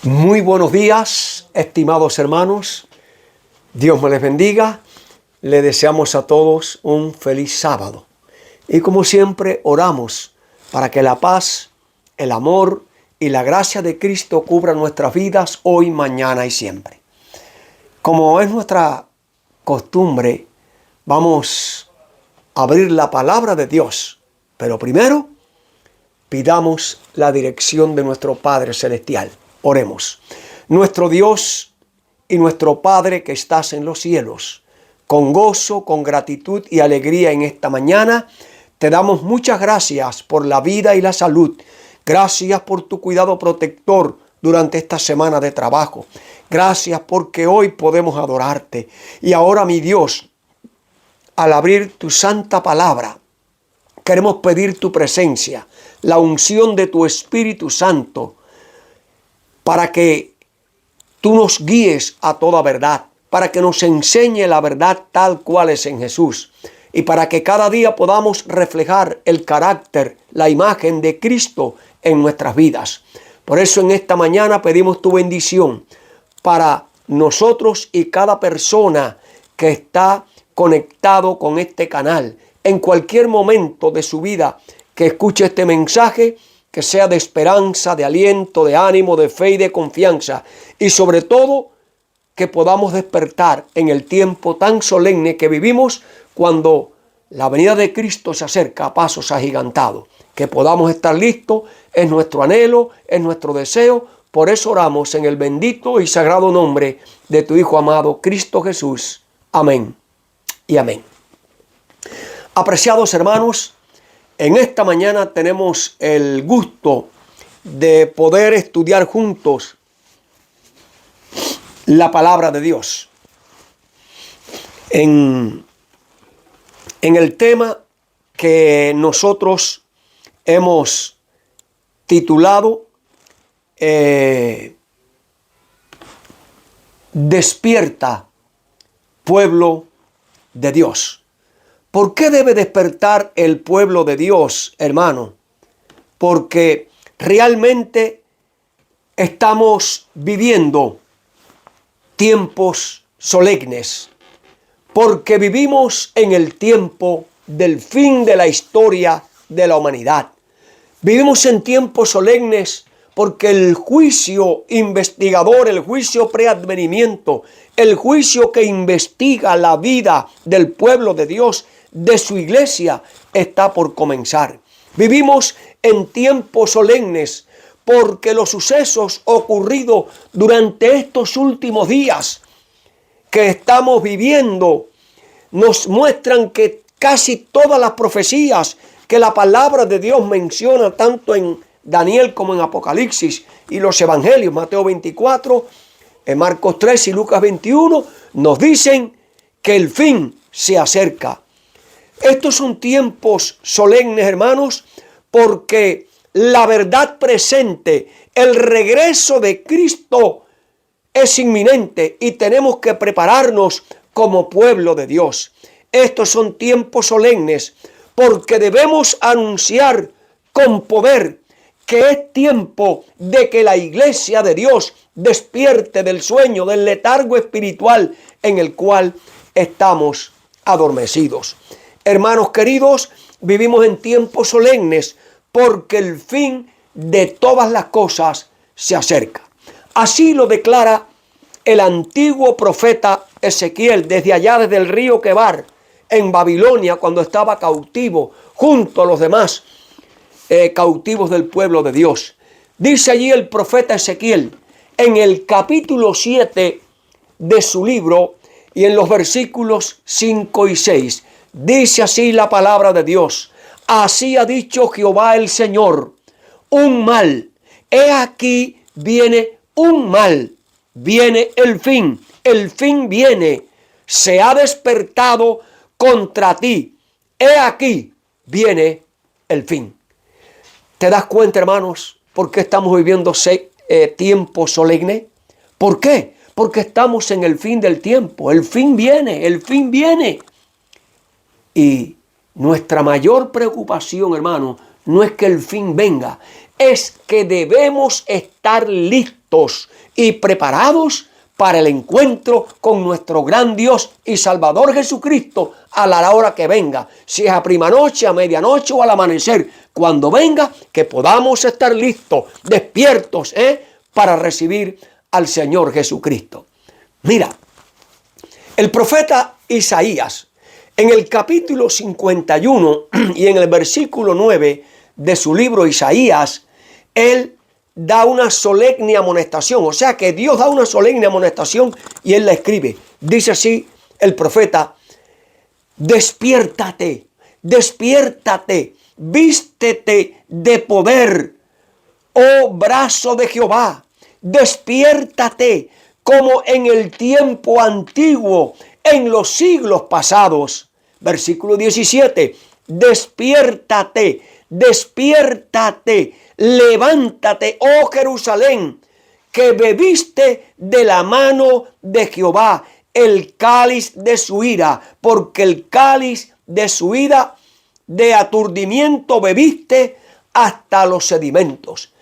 Muy buenos días, estimados hermanos. Dios me les bendiga. Le deseamos a todos un feliz sábado. Y como siempre, oramos para que la paz, el amor y la gracia de Cristo cubran nuestras vidas hoy, mañana y siempre. Como es nuestra costumbre, vamos a abrir la palabra de Dios. Pero primero, pidamos la dirección de nuestro Padre Celestial. Oremos. Nuestro Dios y nuestro Padre que estás en los cielos, con gozo, con gratitud y alegría en esta mañana, te damos muchas gracias por la vida y la salud. Gracias por tu cuidado protector durante esta semana de trabajo. Gracias porque hoy podemos adorarte. Y ahora, mi Dios, al abrir tu santa palabra, queremos pedir tu presencia, la unción de tu Espíritu Santo, para que tú nos guíes a toda verdad, para que nos enseñe la verdad tal cual es en Jesús, y para que cada día podamos reflejar el carácter, la imagen de Cristo en nuestras vidas. Por eso en esta mañana pedimos tu bendición para nosotros y cada persona que está conectado con este canal, en cualquier momento de su vida que escuche este mensaje, que sea de esperanza, de aliento, de ánimo, de fe y de confianza. Y sobre todo, que podamos despertar en el tiempo tan solemne que vivimos cuando la venida de Cristo se acerca a pasos agigantados. Que podamos estar listos, es nuestro anhelo, es nuestro deseo. Por eso oramos en el bendito y sagrado nombre de tu Hijo amado, Cristo Jesús. Amén y amén. Apreciados hermanos, en esta mañana tenemos el gusto de poder estudiar juntos la palabra de Dios. En el tema que nosotros hemos titulado Despierta, pueblo de Dios. ¿Por qué debe despertar el pueblo de Dios, hermano? Porque realmente estamos viviendo tiempos solemnes. Porque vivimos en el tiempo del fin de la historia de la humanidad. Vivimos en tiempos solemnes porque el juicio investigador, el juicio preadvenimiento, el juicio que investiga la vida del pueblo de Dios, de su iglesia, está por comenzar. Vivimos en tiempos solemnes porque los sucesos ocurridos durante estos últimos días que estamos viviendo nos muestran que casi todas las profecías que la palabra de Dios menciona, tanto en Daniel como en Apocalipsis y los evangelios, Mateo 24, en Marcos 3 y Lucas 21, nos dicen que el fin se acerca. Estos son tiempos solemnes, hermanos, porque la verdad presente, el regreso de Cristo es inminente y tenemos que prepararnos como pueblo de Dios. Estos son tiempos solemnes porque debemos anunciar con poder que es tiempo de que la iglesia de Dios despierte del sueño, del letargo espiritual en el cual estamos adormecidos. Hermanos queridos, vivimos en tiempos solemnes porque el fin de todas las cosas se acerca. Así lo declara el antiguo profeta Ezequiel desde allá, desde el río Quebar, en Babilonia, cuando estaba cautivo junto a los demás cautivos del pueblo de Dios. Dice allí el profeta Ezequiel en el capítulo 7 de su libro y en los versículos 5 y 6. Dice así la palabra de Dios: así ha dicho Jehová el Señor, un mal, he aquí viene un mal, viene el fin viene, se ha despertado contra ti, he aquí viene el fin. ¿Te das cuenta, hermanos, por qué estamos viviendo tiempos solemnes? ¿Por qué? Porque estamos en el fin del tiempo. El fin viene, el fin viene. Y nuestra mayor preocupación, hermano, no es que el fin venga, es que debemos estar listos y preparados para el encuentro con nuestro gran Dios y Salvador Jesucristo a la hora que venga, si es a prima noche, a medianoche o al amanecer. Cuando venga, que podamos estar listos, despiertos, para recibir al Señor Jesucristo. Mira, el profeta Isaías, en el capítulo 51 y en el versículo 9 de su libro Isaías, él da una solemne amonestación. O sea que Dios da una solemne amonestación y él la escribe. Dice así el profeta: despiértate, despiértate, vístete de poder, oh brazo de Jehová, despiértate como en el tiempo antiguo, en los siglos pasados. Versículo 17, despiértate, despiértate, levántate, oh Jerusalén, que bebiste de la mano de Jehová el cáliz de su ira, porque el cáliz de su ira de aturdimiento bebiste hasta los sedimentos.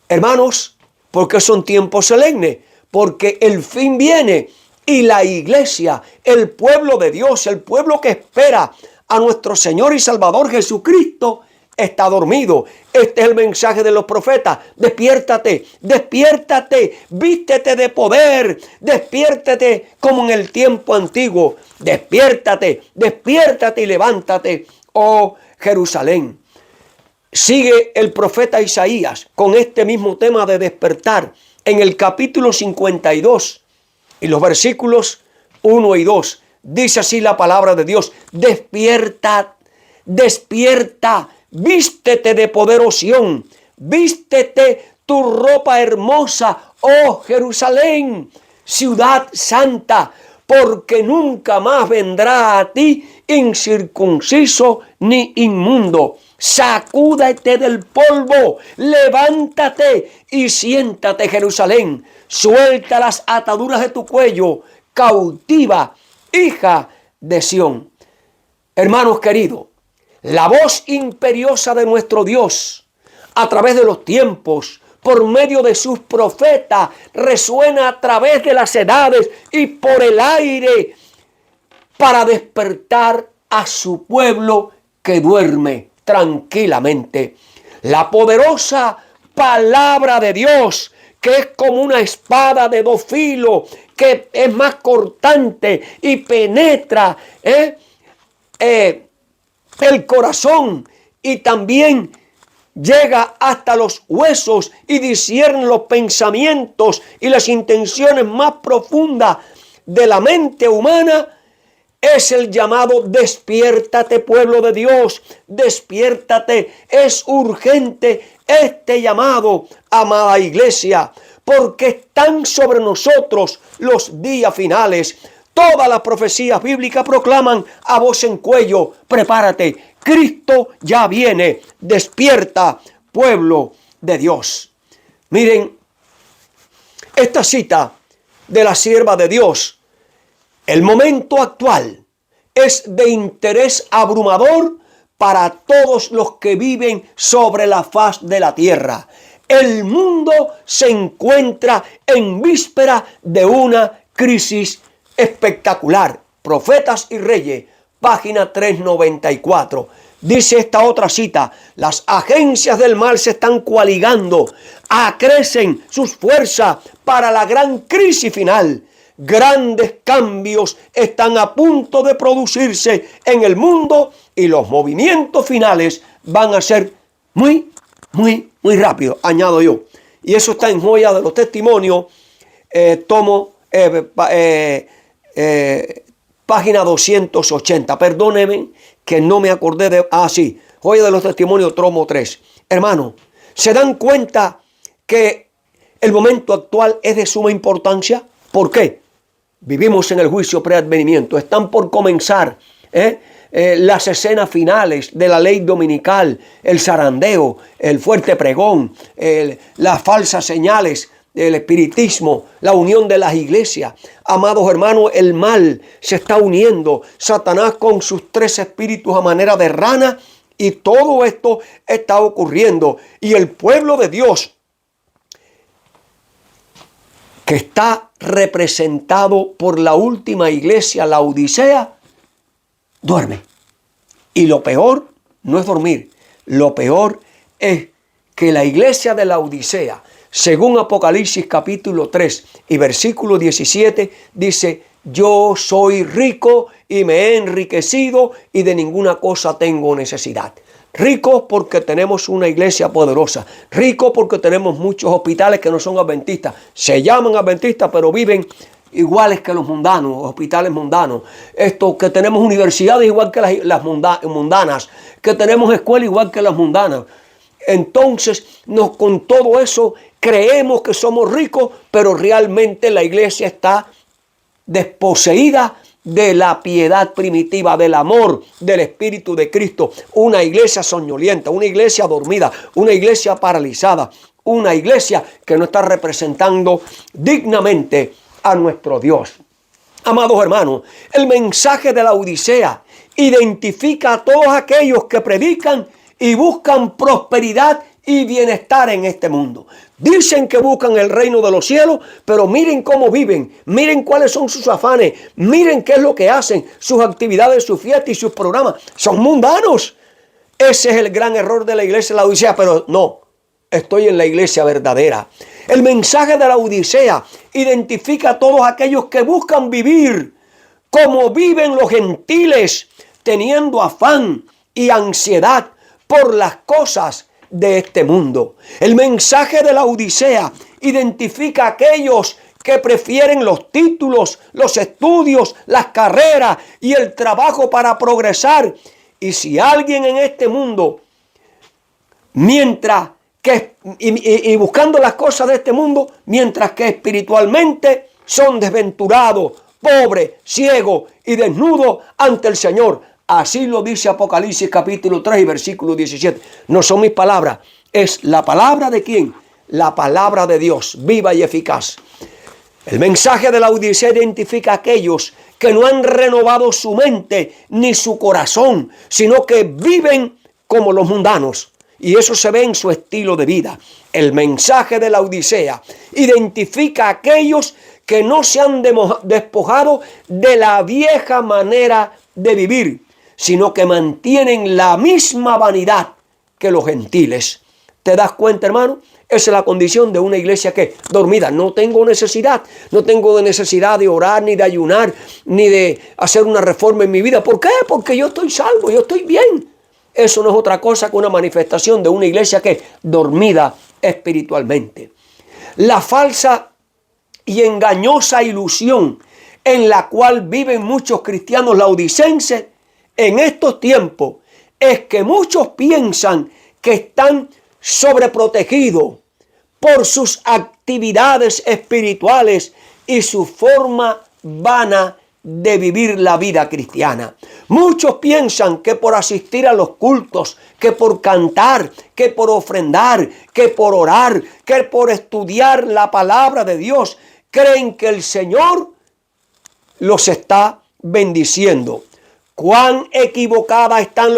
Hermanos, porque son tiempos solemnes, porque el fin viene y la iglesia, el pueblo de Dios, el pueblo que espera a nuestro Señor y Salvador Jesucristo, está dormido. Este es el mensaje de los profetas. Despiértate, despiértate, vístete de poder, despiértate como en el tiempo antiguo. Despiértate, despiértate y levántate, oh Jerusalén. Sigue el profeta Isaías con este mismo tema de despertar en el capítulo 52 y los versículos 1 y 2. Dice así la palabra de Dios: despierta, despierta, vístete de poder, oh Sión, vístete tu ropa hermosa, oh Jerusalén, ciudad santa, porque nunca más vendrá a ti incircunciso ni inmundo. Sacúdete del polvo, levántate y siéntate, Jerusalén. Suelta las ataduras de tu cuello, cautiva, hija de Sión. Hermanos queridos, la voz imperiosa de nuestro Dios, a través de los tiempos, por medio de sus profetas, resuena a través de las edades y por el aire, para despertar a su pueblo que duerme tranquilamente. La poderosa palabra de Dios, que es como una espada de dos filos, que es más cortante y penetra el corazón y también llega hasta los huesos y discierne los pensamientos y las intenciones más profundas de la mente humana. Es el llamado: despiértate, pueblo de Dios, despiértate. Es urgente este llamado, amada iglesia, porque están sobre nosotros los días finales. Todas las profecías bíblicas proclaman a voz en cuello: prepárate, Cristo ya viene, despierta, pueblo de Dios. Miren, esta cita de la sierva de Dios, el momento actual es de interés abrumador para todos los que viven sobre la faz de la tierra. El mundo se encuentra en víspera de una crisis espectacular. Profetas y Reyes, página 394. Dice esta otra cita: las agencias del mal se están coaligando, acrecen sus fuerzas para la gran crisis final. Grandes cambios están a punto de producirse en el mundo y los movimientos finales van a ser muy rápidos, añado yo. Y eso está en Joya de los Testimonios, página 280. Perdónenme que no me acordé de... sí, Joya de los Testimonios, tomo 3. Hermano, ¿se dan cuenta que el momento actual es de suma importancia? ¿Por qué? Vivimos en el juicio preadvenimiento. Están por comenzar las escenas finales de la ley dominical, el zarandeo, el fuerte pregón, las falsas señales, el espiritismo, la unión de las iglesias. Amados hermanos, el mal se está uniendo. Satanás con sus 3 espíritus a manera de rana Y todo esto está ocurriendo. Y el pueblo de Dios, que está representado por la última iglesia, la Odisea, duerme. Y lo peor no es dormir. Lo peor es que la iglesia de la Odisea, según Apocalipsis capítulo 3 y versículo 17, dice: yo soy rico y me he enriquecido y de ninguna cosa tengo necesidad. Rico porque tenemos una iglesia poderosa. Rico porque tenemos muchos hospitales que no son adventistas. Se llaman adventistas pero viven iguales que los mundanos, hospitales mundanos. Esto, que tenemos universidades igual que las mundanas. Que tenemos escuelas igual que las mundanas. Entonces, con todo eso creemos que somos ricos, pero realmente la iglesia está desposeída de la piedad primitiva, del amor del Espíritu de Cristo. Una iglesia soñolienta, una iglesia dormida, una iglesia paralizada, una iglesia que no está representando dignamente a nuestro Dios. Amados hermanos, el mensaje de la Odisea identifica a todos aquellos que predican y buscan prosperidad y bienestar en este mundo. Dicen que buscan el reino de los cielos, pero miren cómo viven, miren cuáles son sus afanes, miren qué es lo que hacen, sus actividades, sus fiestas y sus programas. Son mundanos. Ese es el gran error de la iglesia de la Odisea, pero no, estoy en la iglesia verdadera. El mensaje de la Odisea identifica a todos aquellos que buscan vivir como viven los gentiles, teniendo afán y ansiedad por las cosas de este mundo. El mensaje de la Odisea identifica a aquellos que prefieren los títulos, los estudios, las carreras y el trabajo para progresar. Y si alguien en este mundo, mientras que y buscando las cosas de este mundo, mientras que espiritualmente son desventurados, pobres, ciegos y desnudos ante el Señor. Así lo dice Apocalipsis capítulo 3 y versículo 17. No son mis palabras, es la palabra de ¿quién? La palabra de Dios, viva y eficaz. El mensaje de la Odisea identifica a aquellos que no han renovado su mente ni su corazón, sino que viven como los mundanos. Y eso se ve en su estilo de vida. El mensaje de la Odisea identifica a aquellos que no se han despojado de la vieja manera de vivir, sino que mantienen la misma vanidad que los gentiles. ¿Te das cuenta, hermano? Esa es la condición de una iglesia que dormida. No tengo necesidad de orar, ni de ayunar, ni de hacer una reforma en mi vida. ¿Por qué? Porque yo estoy salvo, yo estoy bien. Eso no es otra cosa que una manifestación de una iglesia que dormida espiritualmente. La falsa y engañosa ilusión en la cual viven muchos cristianos laodicenses en estos tiempos es que muchos piensan que están sobreprotegidos por sus actividades espirituales y su forma vana de vivir la vida cristiana. Muchos piensan que por asistir a los cultos, que por cantar, que por ofrendar, que por orar, que por estudiar la palabra de Dios, creen que el Señor los está bendiciendo. Cuán equivocados están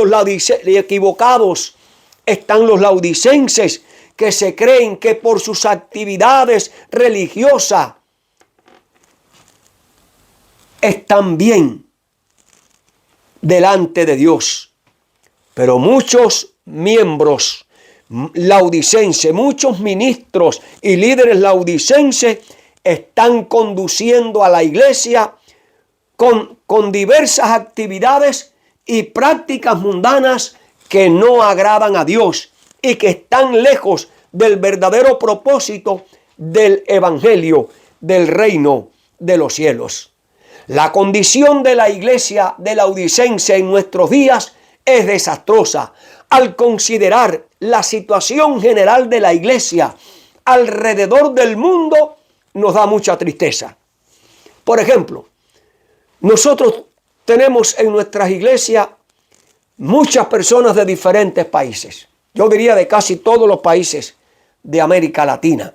los laodicenses que se creen que por sus actividades religiosas están bien delante de Dios. Pero muchos miembros laodicenses, muchos ministros y líderes laodicenses están conduciendo a la iglesia con diversas actividades y prácticas mundanas que no agradan a Dios y que están lejos del verdadero propósito del evangelio del reino de los cielos. La condición de la iglesia de laodicense en nuestros días es desastrosa. Al considerar la situación general de la iglesia alrededor del mundo, nos da mucha tristeza. Por ejemplo, nosotros tenemos en nuestras iglesias muchas personas de diferentes países. Yo diría de casi todos los países de América Latina.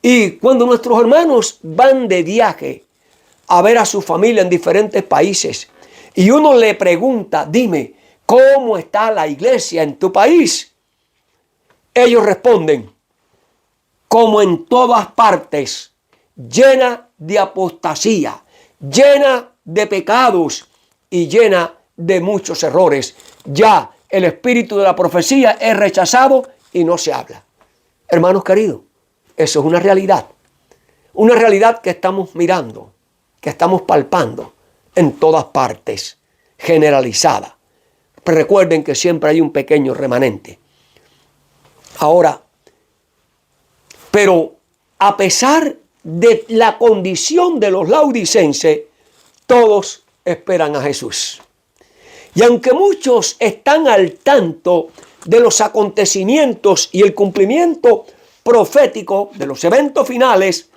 Y cuando nuestros hermanos van de viaje a ver a su familia en diferentes países y uno le pregunta, dime, ¿cómo está la iglesia en tu país? Ellos responden, como en todas partes, llena de apostasía, llena de pecados y llena de muchos errores. Ya el espíritu de la profecía es rechazado y no se habla. Hermanos queridos, eso es una realidad que estamos mirando, que estamos palpando en todas partes, generalizada. Pero recuerden que siempre hay un pequeño remanente. Ahora, pero a pesar de la condición de los laodicenses, todos esperan a Jesús. Y aunque muchos están al tanto de los acontecimientos y el cumplimiento profético de los eventos finales,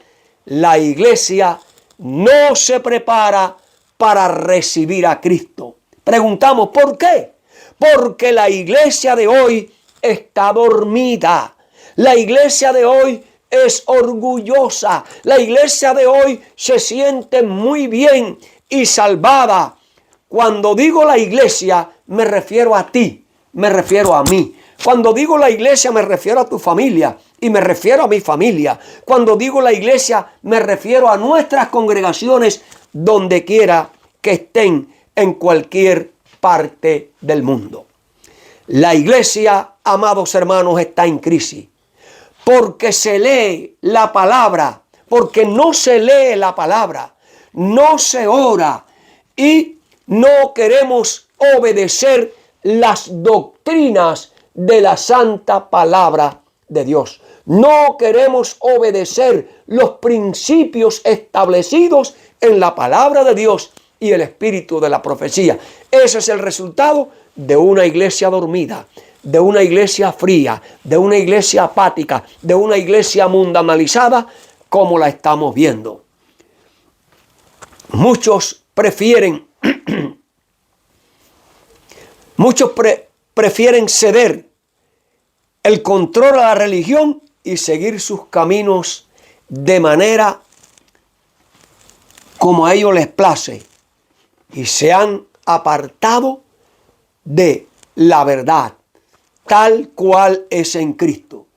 la iglesia no se prepara para recibir a Cristo. Preguntamos, ¿por qué? Porque la iglesia de hoy está dormida. La iglesia de hoy es orgullosa. La iglesia de hoy se siente muy bien y salvada. Cuando digo la iglesia, me refiero a ti, me refiero a mí. Cuando digo la iglesia, me refiero a tu familia y me refiero a mi familia. Cuando digo la iglesia, me refiero a nuestras congregaciones donde quiera que estén en cualquier parte del mundo. La iglesia, amados hermanos, está en crisis porque se lee la palabra, porque no se lee la palabra, no se ora y no queremos obedecer las doctrinas de la santa palabra de Dios. No queremos obedecer los principios establecidos en la palabra de Dios y el espíritu de la profecía. Ese es el resultado de una iglesia dormida, de una iglesia fría, de una iglesia apática, de una iglesia mundanalizada como la estamos viendo. Muchos prefieren ceder el control a la religión y seguir sus caminos de manera como a ellos les place, y se han apartado de la verdad tal cual es en Cristo.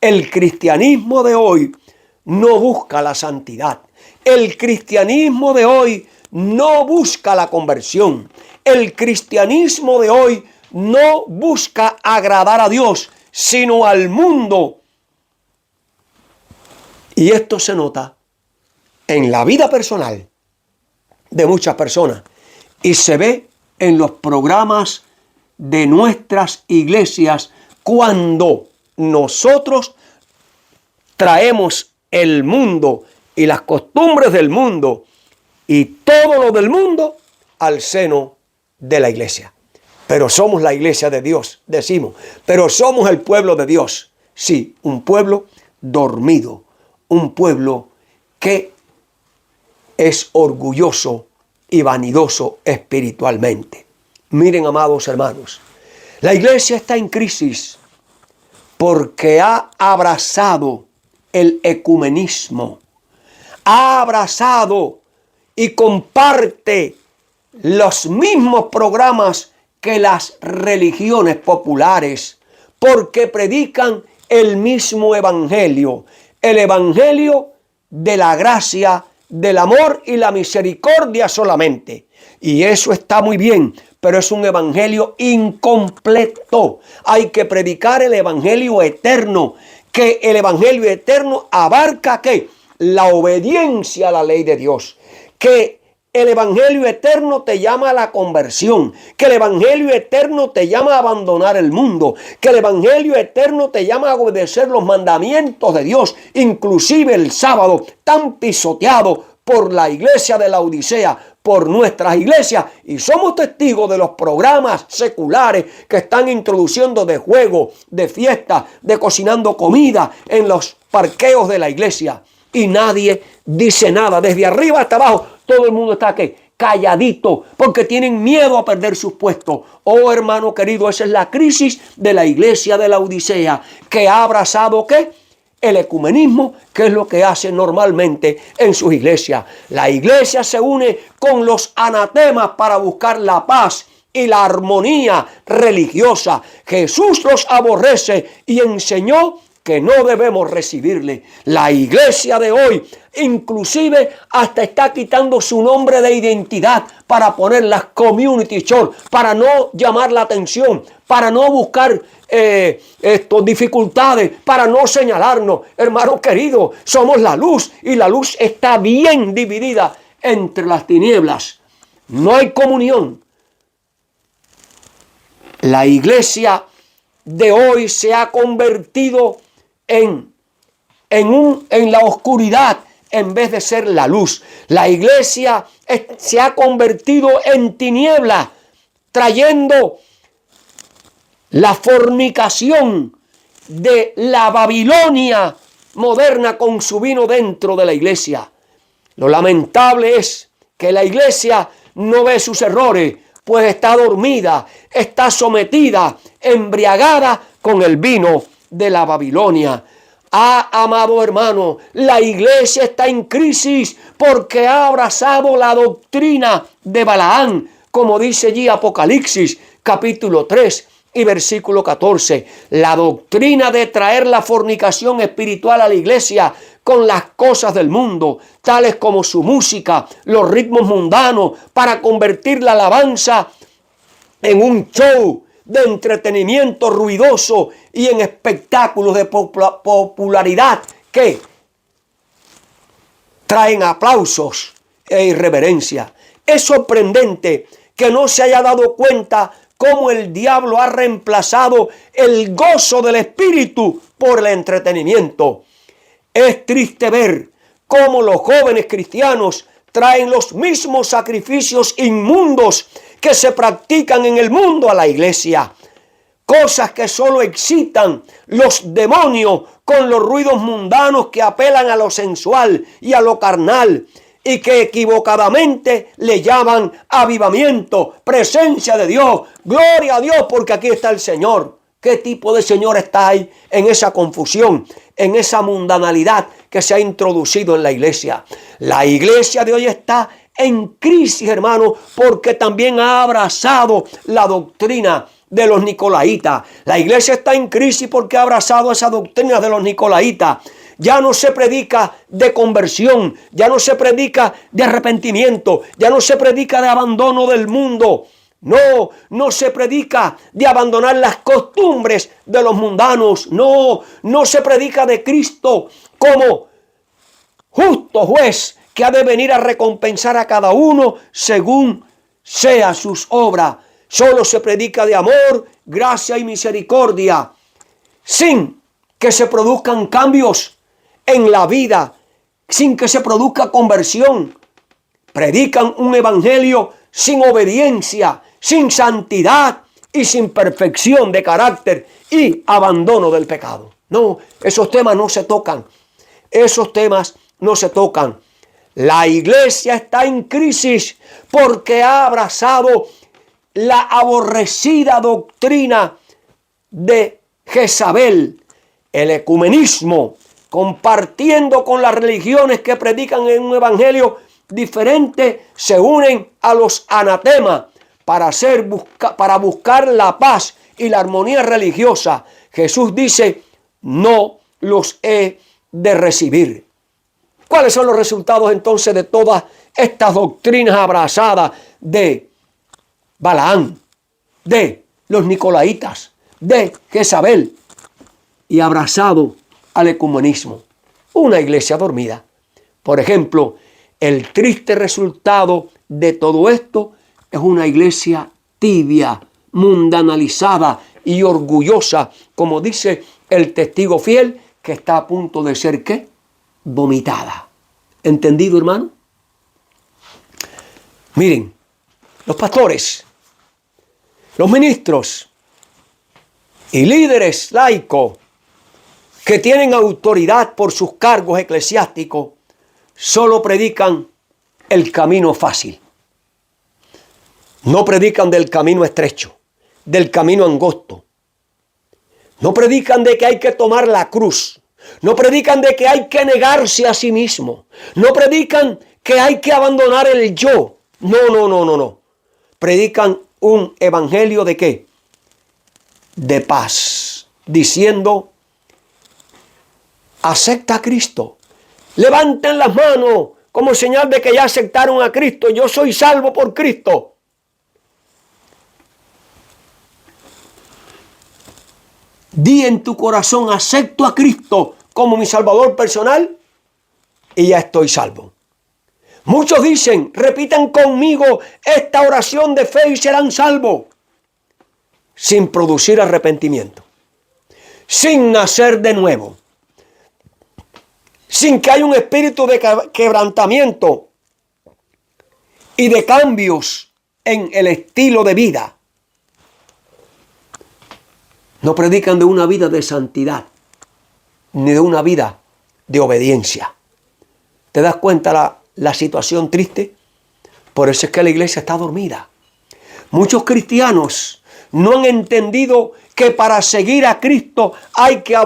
El cristianismo de hoy no busca la santidad. El cristianismo de hoy no busca la conversión. El cristianismo de hoy no busca agradar a Dios, sino al mundo. Y esto se nota en la vida personal de muchas personas y se ve en los programas de nuestras iglesias cuando nosotros traemos el mundo y las costumbres del mundo y todo lo del mundo al seno de la iglesia. Pero somos la iglesia de Dios, decimos, pero somos el pueblo de Dios. Sí, un pueblo dormido, un pueblo que es orgulloso y vanidoso espiritualmente. Miren, amados hermanos, la iglesia está en crisis porque ha abrazado el ecumenismo, ha abrazado y comparte los mismos programas que las religiones populares, porque predican el mismo evangelio, el evangelio de la gracia, del amor y la misericordia solamente. Y eso está muy bien, pero es un evangelio incompleto. Hay que predicar el evangelio eterno, que el evangelio eterno abarca ¿qué? La obediencia a la ley de Dios, que el evangelio eterno te llama a la conversión, que el evangelio eterno te llama a abandonar el mundo, que el evangelio eterno te llama a obedecer los mandamientos de Dios, inclusive el sábado, tan pisoteado por la iglesia de la Odisea, por nuestras iglesias, y somos testigos de los programas seculares que están introduciendo de juego, de fiesta, de cocinando comida en los parqueos de la iglesia, y nadie dice nada, desde arriba hasta abajo. Todo el mundo está aquí, calladito, porque tienen miedo a perder sus puestos. Oh, hermano querido, esa es la crisis de la iglesia de la Odisea, que ha abrazado ¿qué? El ecumenismo, que es lo que hace normalmente en sus iglesias. La iglesia se une con los anatemas para buscar la paz y la armonía religiosa. Jesús los aborrece y enseñó que no debemos recibirle. La iglesia de hoy inclusive hasta está quitando su nombre de identidad para poner las community church, para no llamar la atención, para no buscar dificultades, para no señalarnos. Hermano querido, somos la luz y la luz está bien dividida entre las tinieblas. No hay comunión. La iglesia de hoy se ha convertido en la oscuridad en vez de ser la luz. La iglesia se ha convertido en tiniebla, trayendo la fornicación de la Babilonia moderna con su vino dentro de la iglesia. Lo lamentable es que la iglesia no ve sus errores, pues está dormida, está sometida, embriagada con el vino de la Babilonia. Amado hermano, la iglesia está en crisis porque ha abrazado la doctrina de Balaam, como dice allí Apocalipsis capítulo 3 y versículo 14. La doctrina de traer la fornicación espiritual a la iglesia con las cosas del mundo, tales como su música, los ritmos mundanos, para convertir la alabanza en un show de entretenimiento ruidoso y en espectáculos de popularidad que traen aplausos e irreverencia. Es sorprendente que no se haya dado cuenta cómo el diablo ha reemplazado el gozo del espíritu por el entretenimiento. Es triste ver cómo los jóvenes cristianos traen los mismos sacrificios inmundos que se practican en el mundo a la iglesia. Cosas que solo excitan los demonios con los ruidos mundanos que apelan a lo sensual y a lo carnal y que equivocadamente le llaman avivamiento, presencia de Dios, gloria a Dios porque aquí está el Señor. ¿Qué tipo de Señor está ahí en esa confusión, en esa mundanalidad que se ha introducido en la iglesia? La iglesia de hoy está en crisis, hermano, porque también ha abrazado la doctrina de los nicolaitas. La iglesia está en crisis porque ha abrazado esa doctrina de los nicolaitas. Ya no se predica de conversión, ya no se predica de arrepentimiento, ya no se predica de abandono del mundo. No se predica de abandonar las costumbres de los mundanos. No se predica de Cristo como justo juez que ha de venir a recompensar a cada uno según sea sus obras. Solo se predica de amor, gracia y misericordia, sin que se produzcan cambios en la vida, sin que se produzca conversión. Predican un evangelio sin obediencia, sin santidad y sin perfección de carácter y abandono del pecado. No, esos temas no se tocan. Esos temas no se tocan. La iglesia está en crisis porque ha abrazado la aborrecida doctrina de Jezabel, el ecumenismo, compartiendo con las religiones que predican en un evangelio diferente, se unen a los anatemas para buscar la paz y la armonía religiosa. Jesús dice, no los he de recibir. ¿Cuáles son los resultados entonces de todas estas doctrinas abrazadas de Balaam, de los nicolaitas, de Jezabel y abrazado al ecumenismo? Una iglesia dormida. Por ejemplo, el triste resultado de todo esto es una iglesia tibia, mundanalizada y orgullosa, como dice el testigo fiel, que está a punto de ser, ¿qué? Vomitada. ¿Entendido, hermano? Miren, los pastores, los ministros y líderes laicos que tienen autoridad por sus cargos eclesiásticos solo predican el camino fácil. No predican del camino estrecho, del camino angosto. No predican de que hay que tomar la cruz. No predican de que hay que negarse a sí mismo. No predican que hay que abandonar el yo. No. Predican un evangelio ¿de qué? De paz, diciendo: acepta a Cristo. Levanten las manos como señal de que ya aceptaron a Cristo. Yo soy salvo por Cristo. Di en tu corazón: acepto a Cristo como mi Salvador personal y ya estoy salvo. Muchos dicen, repitan conmigo esta oración de fe y serán salvos, sin producir arrepentimiento, sin nacer de nuevo, sin que haya un espíritu de quebrantamiento y de cambios en el estilo de vida. No predican de una vida de santidad, ni de una vida de obediencia. ¿Te das cuenta la situación triste? Por eso es que la iglesia está dormida. Muchos cristianos no han entendido que para seguir a Cristo hay que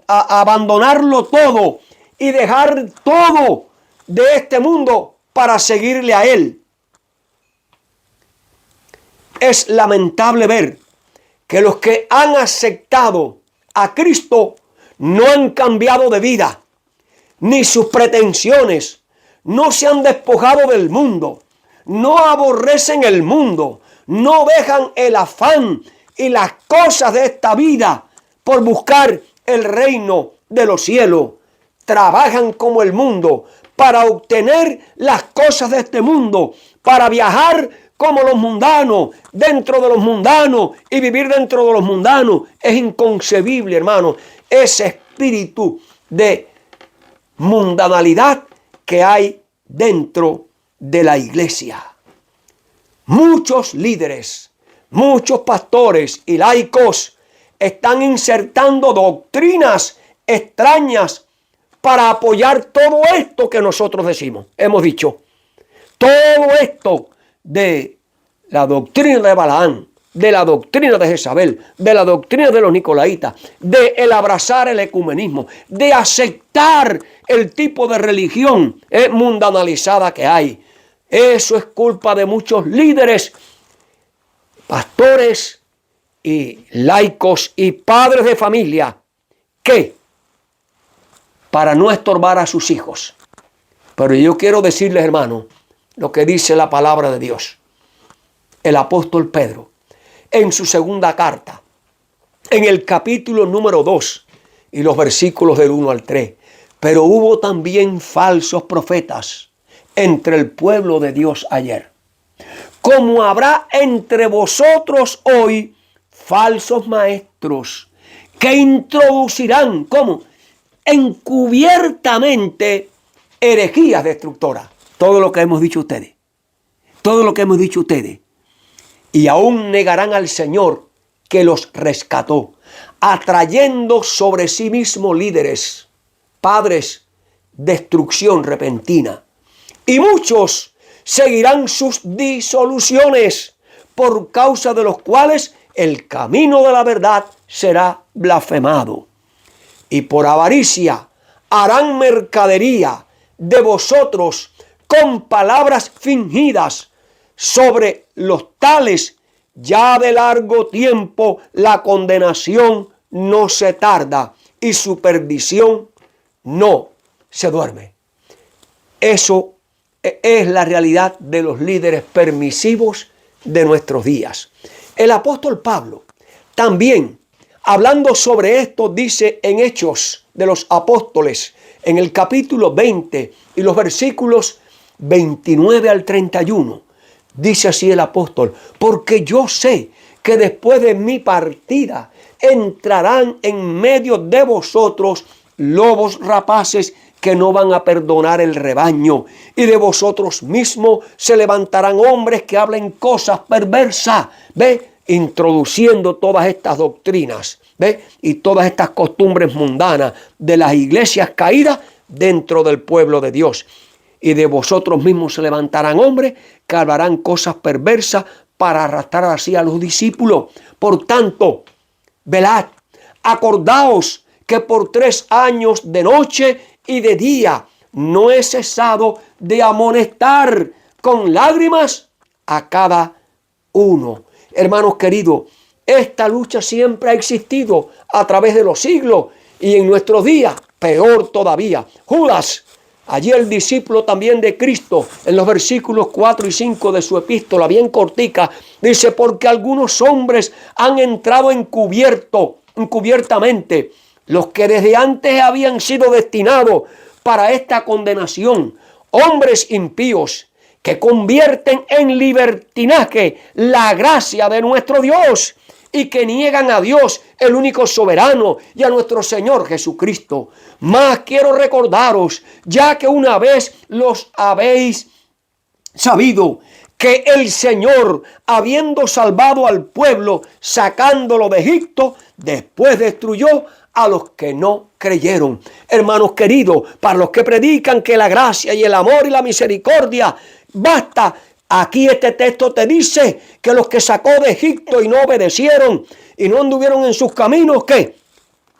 abandonarlo todo y dejar todo de este mundo para seguirle a Él. Es lamentable ver que los que han aceptado a Cristo no han cambiado de vida, ni sus pretensiones, no se han despojado del mundo, no aborrecen el mundo, no dejan el afán y las cosas de esta vida por buscar el reino de los cielos. Trabajan como el mundo para obtener las cosas de este mundo, para viajar como los mundanos, dentro de los mundanos y vivir dentro de los mundanos. Es inconcebible, hermano, ese espíritu de mundanalidad que hay dentro de la iglesia. Muchos líderes, muchos pastores y laicos están insertando doctrinas extrañas para apoyar todo esto que nosotros decimos. Hemos dicho, todo esto de la doctrina de Balaán, de la doctrina de Jezabel, de la doctrina de los nicolaitas, de el abrazar el ecumenismo, de aceptar el tipo de religión mundanalizada que hay. Eso es culpa de muchos líderes, pastores y laicos y padres de familia que, para no estorbar a sus hijos. Pero yo quiero decirles, hermano, lo que dice la palabra de Dios. El apóstol Pedro, en su segunda carta, en el capítulo número 2 y los versículos del 1 al 3. Pero hubo también falsos profetas entre el pueblo de Dios ayer, como habrá entre vosotros hoy falsos maestros que introducirán, ¿cómo? Encubiertamente herejías destructoras. Todo lo que hemos dicho ustedes. Todo lo que hemos dicho ustedes. Y aún negarán al Señor que los rescató, atrayendo sobre sí mismo líderes, padres, destrucción repentina. Y muchos seguirán sus disoluciones, por causa de los cuales el camino de la verdad será blasfemado. Y por avaricia harán mercadería de vosotros con palabras fingidas. Sobre los tales ya de largo tiempo la condenación no se tarda y su perdición no se duerme. Eso es la realidad de los líderes permisivos de nuestros días. El apóstol Pablo también, hablando sobre esto, dice en Hechos de los Apóstoles, en el capítulo 20 y los versículos 29 al 31, dice así el apóstol: porque yo sé que después de mi partida entrarán en medio de vosotros lobos rapaces que no van a perdonar el rebaño, y de vosotros mismos se levantarán hombres que hablen cosas perversas, ¿ve? Introduciendo todas estas doctrinas, ¿ve? Y todas estas costumbres mundanas de las iglesias caídas dentro del pueblo de Dios. Y de vosotros mismos se levantarán hombres que hablarán cosas perversas para arrastrar así a los discípulos. Por tanto, velad, acordaos que por 3 años de noche y de día no he cesado de amonestar con lágrimas a cada uno. Hermanos queridos, esta lucha siempre ha existido a través de los siglos y en nuestros días, peor todavía. Judas, allí el discípulo también de Cristo, en los versículos 4 y 5 de su epístola, bien cortica, dice, porque algunos hombres han entrado encubiertamente, los que desde antes habían sido destinados para esta condenación, hombres impíos que convierten en libertinaje la gracia de nuestro Dios y que niegan a Dios, el único soberano, y a nuestro Señor Jesucristo. Mas quiero recordaros, ya que una vez los habéis sabido, que el Señor, habiendo salvado al pueblo, sacándolo de Egipto, después destruyó a los que no creyeron. Hermanos queridos, para los que predican que la gracia y el amor y la misericordia basta, aquí este texto te dice que los que sacó de Egipto y no obedecieron y no anduvieron en sus caminos, ¿qué?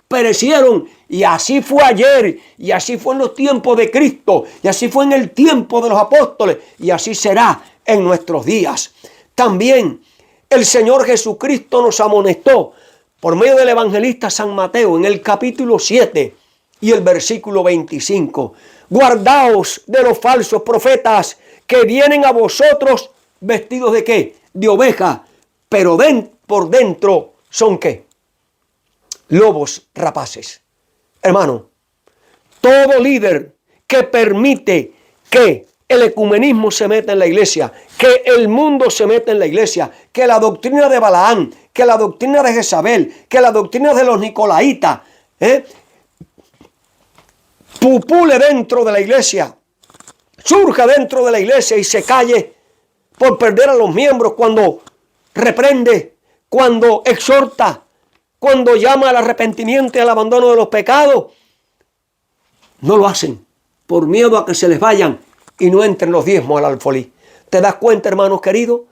Perecieron. Y así fue ayer, y así fue en los tiempos de Cristo, y así fue en el tiempo de los apóstoles, y así será en nuestros días. También el Señor Jesucristo nos amonestó por medio del evangelista San Mateo en el capítulo 7 y el versículo 25. Guardaos de los falsos profetas que vienen a vosotros vestidos de ¿qué? De oveja, pero por dentro son ¿qué? Lobos rapaces. Hermano, todo líder que permite que el ecumenismo se meta en la iglesia, que el mundo se meta en la iglesia, que la doctrina de Balaán, que la doctrina de Jezabel, que la doctrina de los nicolaitas, pupule dentro de la iglesia, surja dentro de la iglesia y se calle por perder a los miembros cuando reprende, cuando exhorta, cuando llama al arrepentimiento y al abandono de los pecados. No lo hacen por miedo a que se les vayan y no entren los diezmos al alfolí. ¿Te das cuenta, hermanos queridos?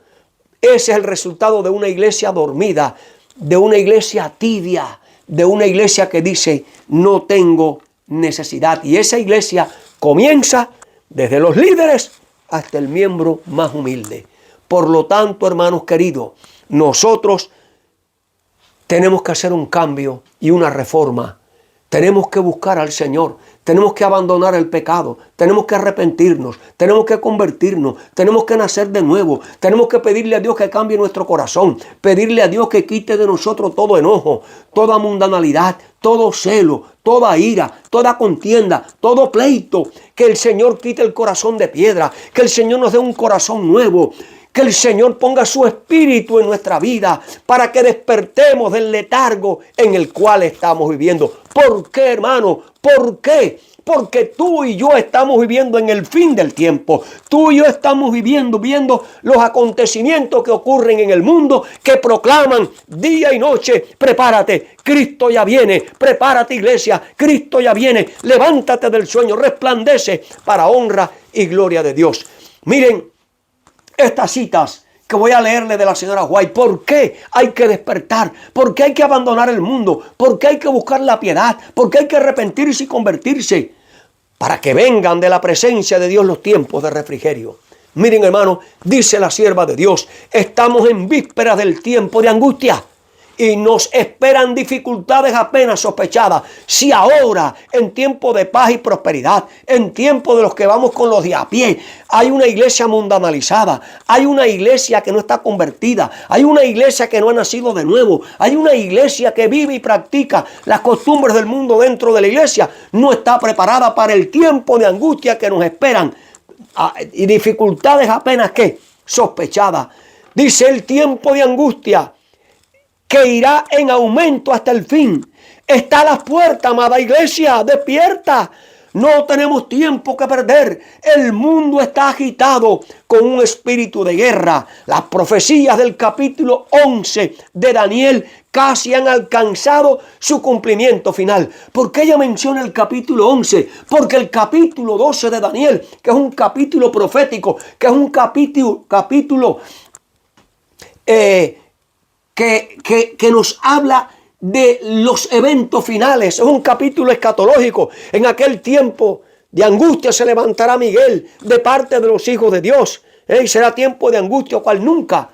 Ese es el resultado de una iglesia dormida, de una iglesia tibia, de una iglesia que dice, no tengo necesidad. Y esa iglesia comienza desde los líderes hasta el miembro más humilde. Por lo tanto, hermanos queridos, nosotros tenemos que hacer un cambio y una reforma. Tenemos que buscar al Señor, tenemos que abandonar el pecado, tenemos que arrepentirnos, tenemos que convertirnos, tenemos que nacer de nuevo, tenemos que pedirle a Dios que cambie nuestro corazón, pedirle a Dios que quite de nosotros todo enojo, toda mundanalidad, todo celo, toda ira, toda contienda, todo pleito, que el Señor quite el corazón de piedra, que el Señor nos dé un corazón nuevo, que el Señor ponga su espíritu en nuestra vida para que despertemos del letargo en el cual estamos viviendo. ¿Por qué, hermano? ¿Por qué? Porque tú y yo estamos viviendo en el fin del tiempo. Tú y yo estamos viendo los acontecimientos que ocurren en el mundo, que proclaman día y noche, prepárate, Cristo ya viene, prepárate iglesia, Cristo ya viene, levántate del sueño, resplandece para honra y gloria de Dios. Miren, estas citas que voy a leerle de la señora White. ¿Por qué hay que despertar? ¿Por qué hay que abandonar el mundo? ¿Por qué hay que buscar la piedad? ¿Por qué hay que arrepentirse y convertirse? Para que vengan de la presencia de Dios los tiempos de refrigerio. Miren, hermano, dice la sierva de Dios, estamos en vísperas del tiempo de angustia y nos esperan dificultades apenas sospechadas. Si ahora, en tiempo de paz y prosperidad, en tiempo de los que vamos con los de a pie, hay una iglesia mundanalizada, hay una iglesia que no está convertida, hay una iglesia que no ha nacido de nuevo, hay una iglesia que vive y practica las costumbres del mundo dentro de la iglesia, no está preparada para el tiempo de angustia que nos esperan y dificultades apenas que sospechadas. Dice el tiempo de angustia que irá en aumento hasta el fin. Está a las puertas, amada iglesia, despierta. No tenemos tiempo que perder. El mundo está agitado con un espíritu de guerra. Las profecías del capítulo 11 de Daniel casi han alcanzado su cumplimiento final. ¿Por qué ella menciona el capítulo 11? Porque el capítulo 12 de Daniel, que es un capítulo profético, que es un capítulo que nos habla de los eventos finales. Es un capítulo escatológico. En aquel tiempo de angustia se levantará Miguel de parte de los hijos de Dios. Y será tiempo de angustia cual nunca.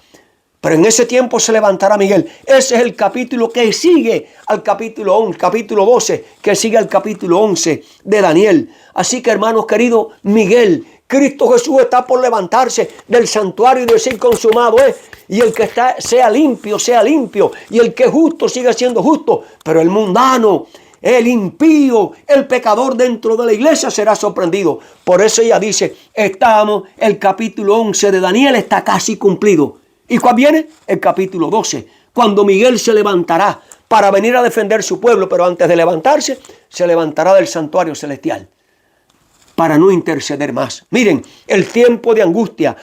Pero en ese tiempo se levantará Miguel. Ese es el capítulo que sigue al capítulo 11, capítulo 12, que sigue al capítulo 11 de Daniel. Así que, hermanos queridos, Miguel, Cristo Jesús está por levantarse del santuario y decir consumado es. Y el que está, sea limpio. Y el que es justo sigue siendo justo. Pero el mundano, el impío, el pecador dentro de la iglesia será sorprendido. Por eso ella dice, el capítulo 11 de Daniel está casi cumplido. ¿Y cuál viene? El capítulo 12, cuando Miguel se levantará para venir a defender su pueblo, pero antes de levantarse, se levantará del santuario celestial para no interceder más. Miren, el tiempo de angustia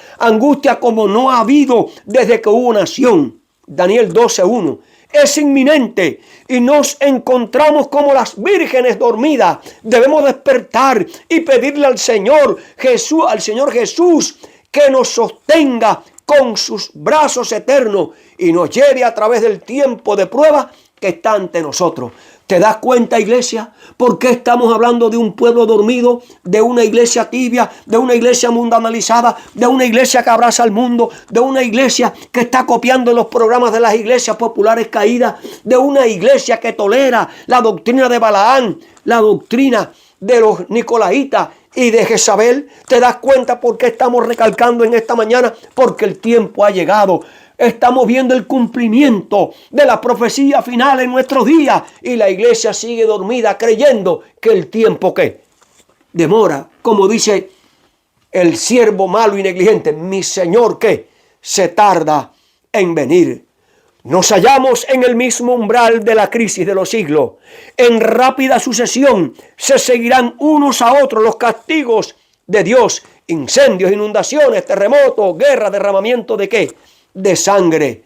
como no ha habido desde que hubo nación. Daniel 12:1. Es inminente y nos encontramos como las vírgenes dormidas. Debemos despertar y pedirle al Señor Jesús, que nos sostenga con sus brazos eternos y nos lleve a través del tiempo de prueba que está ante nosotros. ¿Te das cuenta, iglesia? ¿Por qué estamos hablando de un pueblo dormido, de una iglesia tibia, de una iglesia mundanalizada, de una iglesia que abraza al mundo, de una iglesia que está copiando los programas de las iglesias populares caídas, de una iglesia que tolera la doctrina de Balaán, la doctrina de los nicolaitas y de Jezabel? ¿Te das cuenta por qué estamos recalcando en esta mañana? Porque el tiempo ha llegado. Estamos viendo el cumplimiento de la profecía final en nuestros días y la iglesia sigue dormida creyendo que el tiempo ¿qué? Demora. Como dice el siervo malo y negligente, mi Señor ¿qué? Se tarda en venir. Nos hallamos en el mismo umbral de la crisis de los siglos. En rápida sucesión se seguirán unos a otros los castigos de Dios. Incendios, inundaciones, terremotos, guerra, derramamiento ¿de qué? De sangre.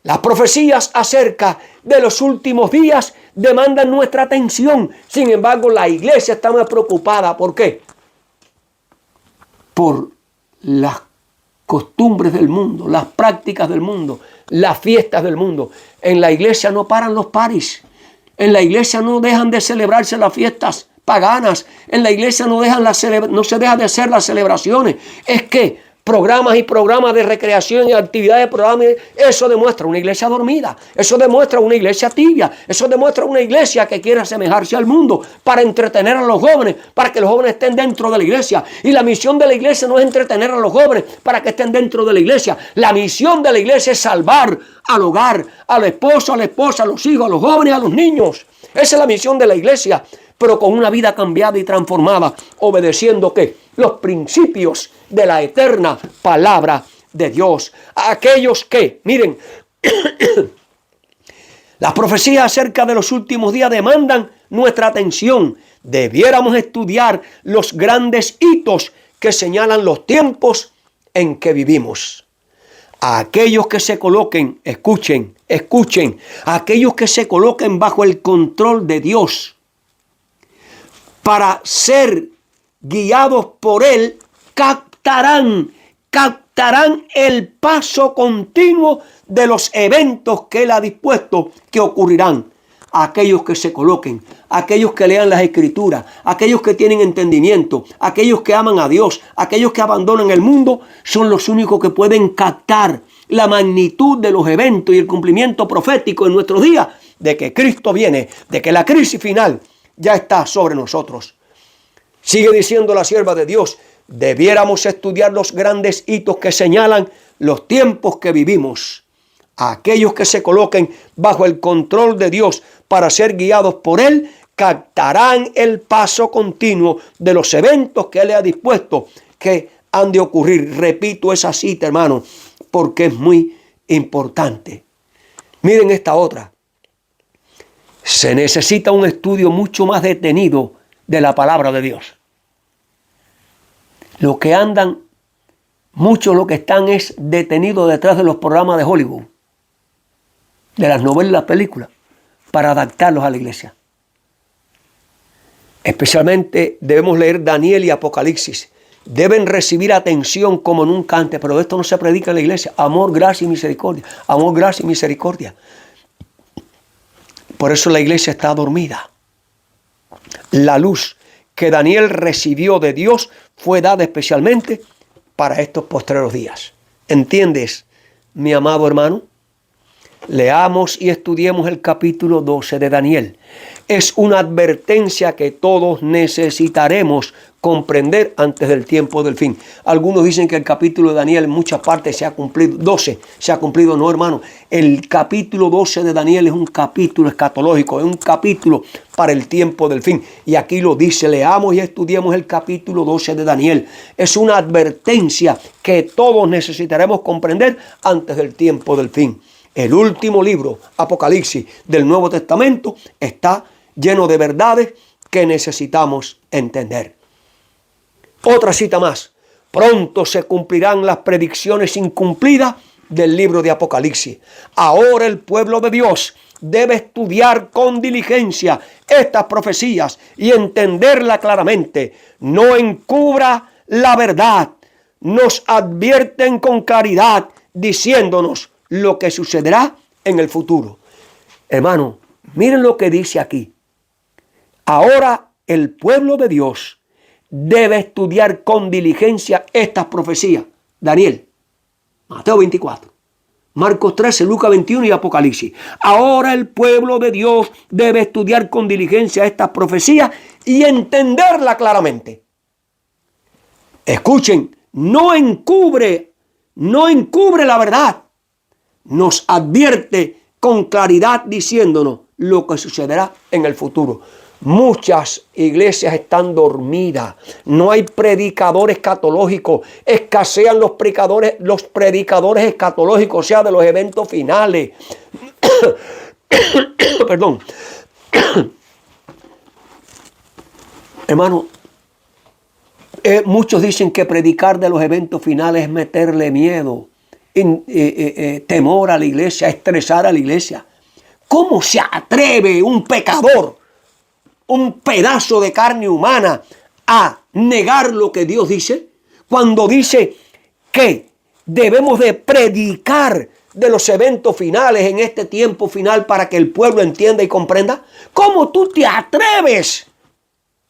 Las profecías acerca de los últimos días demandan nuestra atención. Sin embargo, la iglesia está más preocupada. ¿Por qué? Por las costumbres del mundo, las prácticas del mundo, las fiestas del mundo. En la iglesia no paran los paris. En la iglesia no dejan de celebrarse las fiestas paganas. En la iglesia no se deja de hacer las celebraciones. Es que programas y programas de recreación y actividades de programas, eso demuestra una iglesia dormida, eso demuestra una iglesia tibia, eso demuestra una iglesia que quiere asemejarse al mundo para entretener a los jóvenes, para que los jóvenes estén dentro de la iglesia. Y la misión de la iglesia no es entretener a los jóvenes para que estén dentro de la iglesia. La misión de la iglesia es salvar al hogar, al esposo, a la esposa, a los hijos, a los jóvenes, a los niños. Esa es la misión de la iglesia, pero con una vida cambiada y transformada, obedeciendo ¿qué? Los principios de la eterna palabra de Dios. A aquellos que, miren, las profecías acerca de los últimos días demandan nuestra atención. Debiéramos estudiar los grandes hitos que señalan los tiempos en que vivimos. A aquellos que se coloquen, escuchen, a aquellos que se coloquen bajo el control de Dios para ser guiados por Él, captarán el paso continuo de los eventos que Él ha dispuesto que ocurrirán. A aquellos que se coloquen, a aquellos que lean las Escrituras, a aquellos que tienen entendimiento, a aquellos que aman a Dios, a aquellos que abandonan el mundo, son los únicos que pueden captar la magnitud de los eventos y el cumplimiento profético en nuestros días de que Cristo viene, de que la crisis final ya está sobre nosotros. Sigue diciendo la sierva de Dios, debiéramos estudiar los grandes hitos que señalan los tiempos que vivimos. A aquellos que se coloquen bajo el control de Dios para ser guiados por Él, captarán el paso continuo de los eventos que Él le ha dispuesto que han de ocurrir. Repito esa cita, hermano, porque es muy importante. Miren esta otra. Se necesita un estudio mucho más detenido de la palabra de Dios. Lo que andan, muchos lo que están es detenidos detrás de los programas de Hollywood, de las novelas y las películas, para adaptarlos a la iglesia. Especialmente debemos leer Daniel y Apocalipsis. Deben recibir atención como nunca antes, pero esto no se predica en la iglesia. Amor, gracia y misericordia. Amor, gracia y misericordia. Por eso la iglesia está dormida. La luz que Daniel recibió de Dios fue dada especialmente para estos postreros días. ¿Entiendes mi amado hermano? Leamos y estudiemos el capítulo 12 de Daniel. Es una advertencia que todos necesitaremos comprender antes del tiempo del fin. Algunos dicen que el capítulo de Daniel en muchas partes se ha cumplido. 12 se ha cumplido. No, hermano. El capítulo 12 de Daniel es un capítulo escatológico. Es un capítulo para el tiempo del fin. Y aquí lo dice. Leamos y estudiemos el capítulo 12 de Daniel. Es una advertencia que todos necesitaremos comprender antes del tiempo del fin. El último libro, Apocalipsis, del Nuevo Testamento, está lleno de verdades que necesitamos entender. Otra cita más. Pronto se cumplirán las predicciones incumplidas del libro de Apocalipsis. Ahora el pueblo de Dios debe estudiar con diligencia estas profecías y entenderla claramente. No encubra la verdad. Nos advierten con claridad diciéndonos lo que sucederá en el futuro. Hermano, miren lo que dice aquí. Ahora el pueblo de Dios debe estudiar con diligencia estas profecías. Daniel, Mateo 24, Marcos 13, Lucas 21 y Apocalipsis. Ahora el pueblo de Dios debe estudiar con diligencia estas profecías y entenderla claramente. Escuchen, no encubre la verdad. Nos advierte con claridad diciéndonos lo que sucederá en el futuro. Muchas iglesias están dormidas. No hay predicadores escatológicos. Escasean los predicadores escatológicos, o sea, de los eventos finales. Perdón. Hermano, muchos dicen que predicar de los eventos finales es meterle miedo, temor a la iglesia, estresar a la iglesia. ¿Cómo se atreve un pecador, un pedazo de carne humana, a negar lo que Dios dice? Cuando dice que debemos de predicar de los eventos finales en este tiempo final para que el pueblo entienda y comprenda. ¿Cómo tú te atreves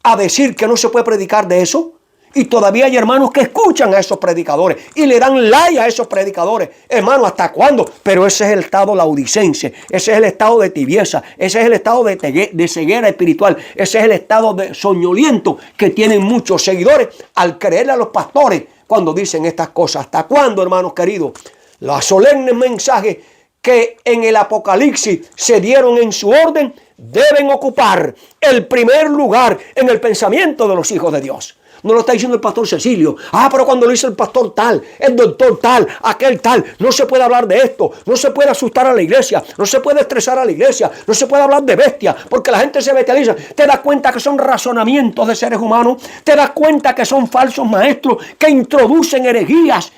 a decir que no se puede predicar de eso? Y todavía hay hermanos que escuchan a esos predicadores y le dan like a esos predicadores. Hermano, ¿hasta cuándo? Pero ese es el estado laodicense. Ese es el estado de tibieza. Ese es el estado de ceguera espiritual. Ese es el estado de soñoliento que tienen muchos seguidores al creerle a los pastores cuando dicen estas cosas. ¿Hasta cuándo, hermanos queridos? Los solemnes mensajes que en el Apocalipsis se dieron en su orden deben ocupar el primer lugar en el pensamiento de los hijos de Dios. No lo está diciendo el pastor Cecilio. Pero cuando lo dice el pastor tal, el doctor tal, aquel tal, no se puede hablar de esto, no se puede asustar a la iglesia, no se puede estresar a la iglesia, no se puede hablar de bestia, porque la gente se bestializa. Te das cuenta que son razonamientos de seres humanos, te das cuenta que son falsos maestros que introducen herejías,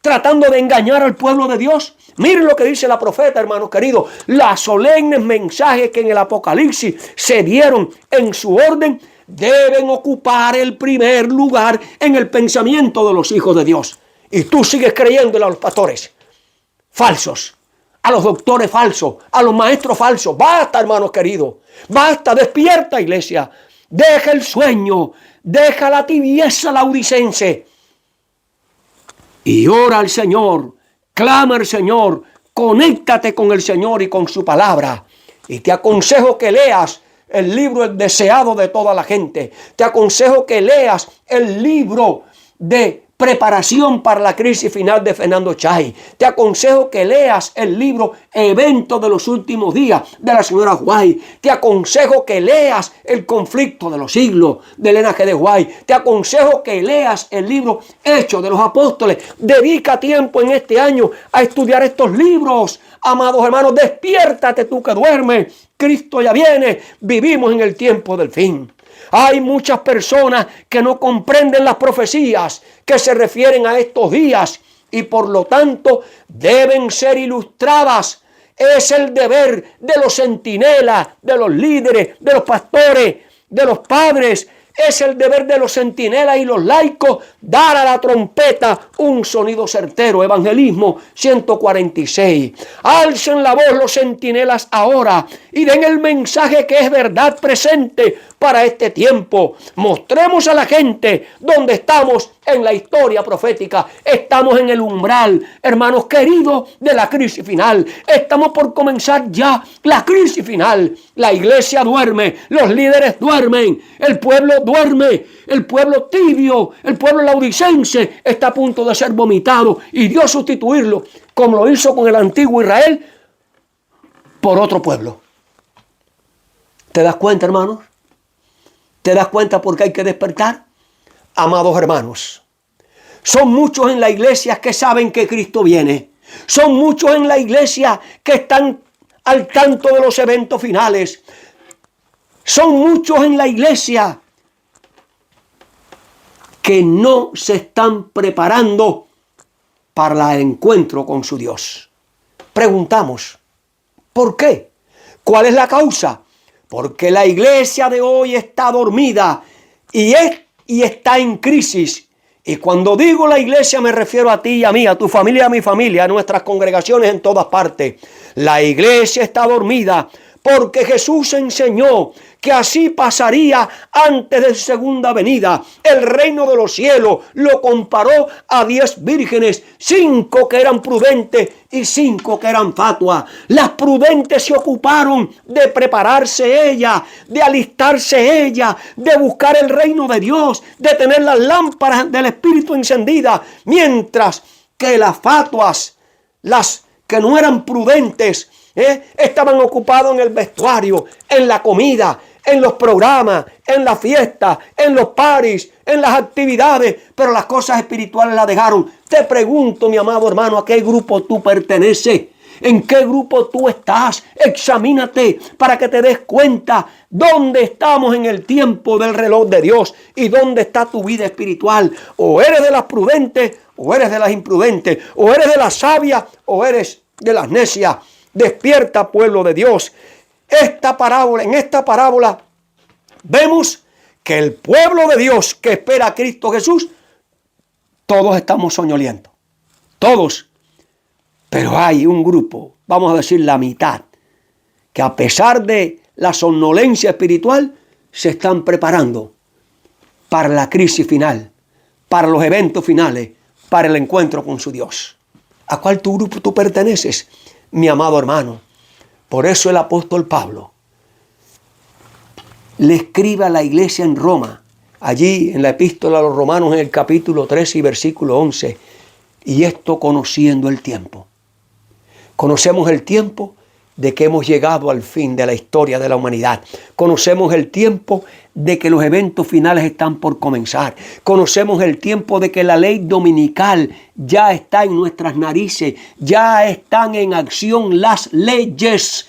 tratando de engañar al pueblo de Dios. Miren lo que dice la profeta, hermanos queridos. Los solemnes mensajes que en el Apocalipsis se dieron en su orden deben ocupar el primer lugar en el pensamiento de los hijos de Dios. Y tú sigues creyéndole a los pastores falsos, a los doctores falsos, a los maestros falsos. Basta, hermanos queridos. Basta, despierta, iglesia. Deja el sueño, deja la tibieza laodicense y ora al Señor, clama al Señor, conéctate con el Señor y con su palabra. Y te aconsejo que leas el libro El deseado de toda la gente. Te aconsejo que leas el libro de Preparación para la crisis final de Fernando Chay. Te aconsejo que leas el libro Eventos de los últimos días de la señora White. Te aconsejo que leas El conflicto de los siglos de Elena G. de White. Te aconsejo que leas el libro Hechos de los Apóstoles. Dedica tiempo en este año a estudiar estos libros. Amados hermanos, despiértate tú que duermes. Cristo ya viene. Vivimos en el tiempo del fin. Hay muchas personas que no comprenden las profecías que se refieren a estos días y por lo tanto deben ser ilustradas. Es el deber de los centinelas, de los líderes, de los pastores, de los padres. Es el deber de los centinelas y los laicos dar a la trompeta un sonido certero. Evangelismo 146. Alcen la voz los centinelas ahora y den el mensaje que es verdad presente, para este tiempo. Mostremos a la gente dónde estamos en la historia profética. Estamos en el umbral, hermanos queridos, de la crisis final. Estamos por comenzar ya la crisis final. La iglesia duerme, los líderes duermen, el pueblo duerme, el pueblo tibio, el pueblo laodicense está a punto de ser vomitado y Dios sustituirlo, como lo hizo con el antiguo Israel, por otro pueblo. ¿Te das cuenta, hermanos? ¿Te das cuenta por qué hay que despertar? Amados hermanos, son muchos en la iglesia que saben que Cristo viene. Son muchos en la iglesia que están al tanto de los eventos finales. Son muchos en la iglesia que no se están preparando para el encuentro con su Dios. Preguntamos, ¿por qué? ¿Cuál es la causa? Porque la iglesia de hoy está dormida y está en crisis. Y cuando digo la iglesia me refiero a ti y a mí, a tu familia, a mi familia, a nuestras congregaciones en todas partes. La iglesia está dormida porque Jesús enseñó que así pasaría antes de su segunda venida. El reino de los cielos lo comparó a 10 vírgenes, 5 que eran prudentes y 5 que eran fatuas. Las prudentes se ocuparon de prepararse ellas, de alistarse ellas, de buscar el reino de Dios, de tener las lámparas del Espíritu encendidas, mientras que las fatuas, las que no eran prudentes, estaban ocupados en el vestuario, en la comida, en los programas, en las fiestas, en los paris, en las actividades, pero las cosas espirituales las dejaron. Te pregunto, mi amado hermano, ¿a qué grupo tú perteneces? ¿En qué grupo tú estás? Examínate para que te des cuenta dónde estamos en el tiempo del reloj de Dios y dónde está tu vida espiritual. O eres de las prudentes o eres de las imprudentes, o eres de las sabias o eres de las necias. Despierta, pueblo de Dios. En esta parábola vemos que el pueblo de Dios que espera a Cristo Jesús, todos estamos soñolientos, todos. Pero hay un grupo, vamos a decir la mitad, que a pesar de la somnolencia espiritual, se están preparando para la crisis final, para los eventos finales, para el encuentro con su Dios. ¿A cuál tu grupo tú perteneces, mi amado hermano? Por eso el apóstol Pablo le escribe a la iglesia en Roma, allí en la epístola a los romanos en el capítulo 13 y versículo 11, y esto conociendo el tiempo. Conocemos el tiempo de que hemos llegado al fin de la historia de la humanidad. Conocemos el tiempo de que los eventos finales están por comenzar. Conocemos el tiempo de que la ley dominical ya está en nuestras narices. Ya están en acción las leyes